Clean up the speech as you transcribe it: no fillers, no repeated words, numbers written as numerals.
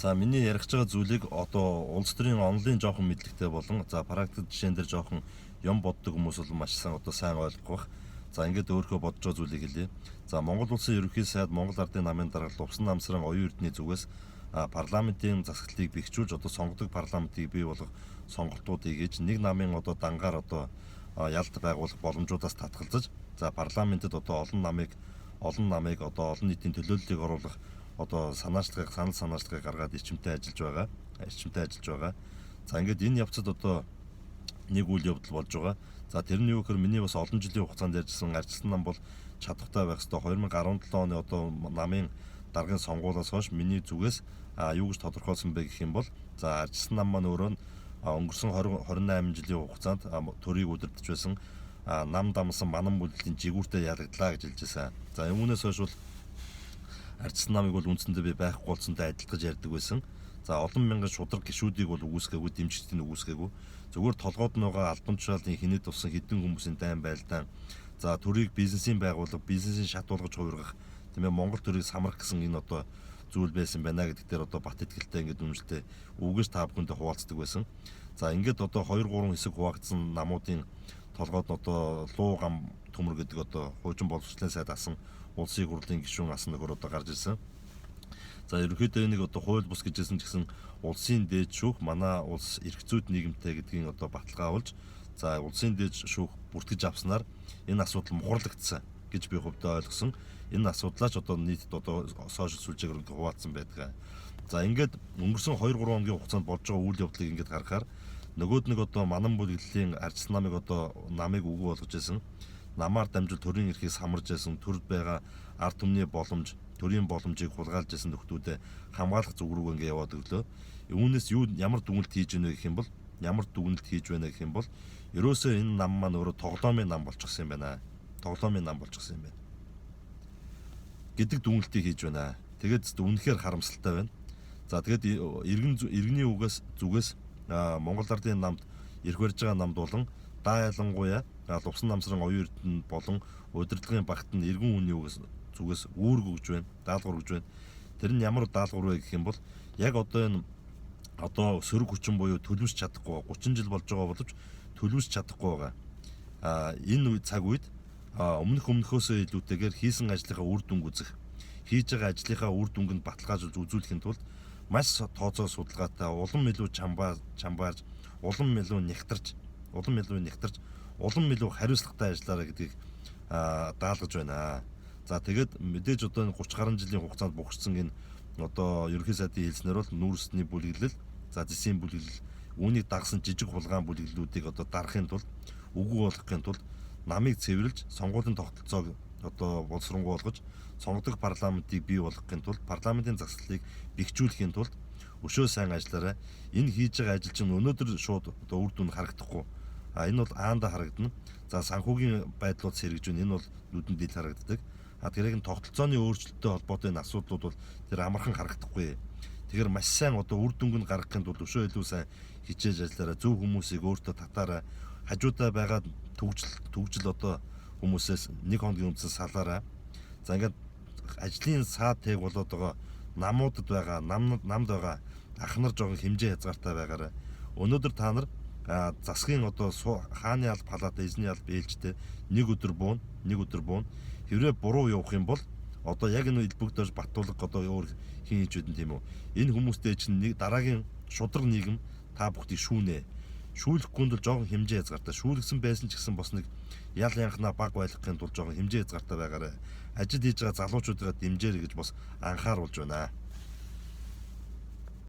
За миний ярих байгаа зүйлийг одоо улс төрийн онлын жоохон мэдлэгтэй болон за практик жишээн дээр жоохон юм боддог хүмүүс бол маш сайн одоо сайн ойлгох бах. За ингээд өөрөө бодож байгаа зүйлийг хэлье. За Монгол улсын ерөнхий сайд Монгол Ардын намын даргалт Увсан намсран оюун эрдэнэ зүгээс парламентын засаглалыг бэхжүүлж одоо сонгодог парламентыг бий болгох сонголтуудыг хийж нэг намын одоо дангаар одоо ялт байгуулах боломжуудаас татгалзаж за парламентэд одоо олон намыг одоо олон нийтийн төлөөллийг оруулах одоо санал санаачлагыг гаргаад эрчимтэй ажиллаж байгаа. За ингээд энэ явцад одоо нэг үйл явдал болж байгаа. За тэрний юу гэхээр миний бас олон жилийн хугацаанд ярьжсэн арчилсан нам бол чадвартай байх ёстой. 2017 оны одоо намын даргын сонгуулиас хойш миний зүгээс юу гэж тодорхойлсон бэ гэх юм бол за арчилсан нам маань өөрөө өнгөрсөн 28 жилийн хугацаанд төрийг удирдах байсан нам дамсан манан бүлэглэлийн жигүүртэй ялагдлаа гэж хэлжсэн. За үүнээс хойш бол арчилсан намыг бол үндсэндээ би байхгүй болсонтой адилтгаж ярьдаг байсан. За олон мянган шудраг гишүүдийг бол үгүйсгээгүй, дэмжигчдийг үгүйсгээгүй. Зүгээр толгойд нь байгаа албан тушаалын хинэд туссан хэдэн хүмүүсийн дайн байлдаан. За төрийг бизнесийн байгууллага, бизнесийн шат болгож хувиргах, тийм ээ Монгол төрийг самрах гэсэн энэ одоо зүйл байсан байна гэдэг дээр одоо бат итгэлтэй ингээд үнэлтэй үгэж та бүхэндээ хуваалцдаг байсан. За ингээд одоо 2-3 хэсэг хуваагдсан намуудын толгойд нь одоо луу гам төмөр гэдэг одоо хуучин боловсролын сайд асан улсын хурлын гишүүн асан нөхөр одоо гарч ирсэн. За ерөнхийдөө нэг одоо хууль бус гэжсэн ч гэсэн улсын дээд шүүх манай улс эрх зүйд нийгэмтэй гэдгийг одоо баталгаажуулж за улсын дээд шүүх бүртгэж авснаар энэ асуудал мухарлагдсан гэж би хувьдаа ойлгосон. Энэ асуудлаач одоо нийтэд одоо сошиал сүлжээгээр хуваалцсан байдаг. За ингээд өнгөрсөн 2-3 хоногийн хугацаанд болж байгаа үйл явдлыг ингээд харахаар нөгөөд нэг одоо манан бүлэглэлийн арчилсан намыг одоо намыг үгүй болгож байсан. Намаар дамжуул төрийн эрхийг самарж байсан, төрд байгаа ард түмний боломж, төрийн боломжийг хулгайлж байсан нөхдүүдэд хамгаалах зүг рүү ингээд яваад өглөө. Үүнээс ямар дүгнэлт хийж гэнэ гэх юм бол ерөөсөө энэ нам маань өөрөө тоглоомын нам болчихсон юм байна. Гэдэг дүгнэлтийг хийж байна. Тэгээд үнэхээр харамсалтай байна. За тэгээд иргэний зүгээс Монгол Ардын намд ирэх барьж байгаа намд болон ялангуяа Увсан намсран оюун эрдэнэ болон удирдлагын багт нь иргэн үний зүгээс үүрэг өгж байна, даалгавар өгж байна. Тэр нь ямар даалгавар вэ гэх юм бол яг одоо энэ сөрөг хүчин буюу төлөвлөж чадахгүй 30 жил болж байгаа боловч төлөвлөж чадахгүй байгаа. Энэ цаг үед өмнөхөөсөө илүүтэйгээр хийсэн ажлынхаа үр дүнг үзэх, хийж байгаа ажлынхаа үр дүнгэнд баталгаажуулж үзүүлэхийн тулд маш тооцоо судалгаатай, улам илүү чамбаарж, улам илүү нягтарч, улам илүү хариуцлагатай ажиллаарай гэдгийг даалгаж байна. За тэгээд мэдээж одоо 30 гаруй жилийн хугацаанд бухарцсан энэ одоо ерөнхий сайдын хэлснээр бол нүүрсний бүлэглэл, за зэсийн бүлэглэл, үүнийг дагсан жижиг хулгаан бүлэглэлүүдийг одоо дарахын тулд, үгүй болгохын тулд намыг цэвэрлж, сонгуулийн тогтолцоог одоо боловсронгуй болгож, сонгодог парламентыг бий болгохын тулд, парламентын засаглалыг бэхжүүлэхийн тулд өшөө сайн ажиллаарай. Энэ хийж байгаа ажил чинь өнөөдөр шууд одоо үр дүн харагдахгүй. Энэ бол аанда харагдана. За санхүүгийн байдлууд сэргэж байна. Энэ бол нүдэнд ил харагддаг. Тэгэхээр энэ тогтолцооны өөрчлөлттэй холбоотой энэ асуудлууд бол тэр амархан харагдахгүй. Тэгэхээр маш сайн одоо үр дүнг нь гаргахын тулд өшөө илүү сайн хичээж ажиллаарай. Зөв хүмүүсийг өөртөө татаарай. Хажуудаа байгаа төгжил одоо хүмүүсээс нэг хоногийн өмнөөс салаарай. За ингээд ажлын саад тэг болоод байгаа намуудад байгаа намд байгаа ах нар жоохон хэмжээ хязгаартай байгаарай. Өнөөдөр та нар засгийн одоо хааны алба халаата эзний алба ээлжтэй нэг өдөр буун хэврээ буруу явах юм бол одоо яг энэ элбэгдэж Баттуулга одоо өөр хин хийж байдэн тийм үү. Энэ хүмүүстэй чинь нэг дараагийн шудраг нийгэм та бүхнийг шүүлэхгүй нь жоохон хэмжээ хязгаартай. Шүүлгсэн байсан ч гэсэн бас нэг ял янхнаа баг байлгахын тулд жоохон хэмжээ хязгаартай байгаарай. Ажил хийж байгаа залуучуудаа дэмжээрэй гэж бас анхааруулж байна.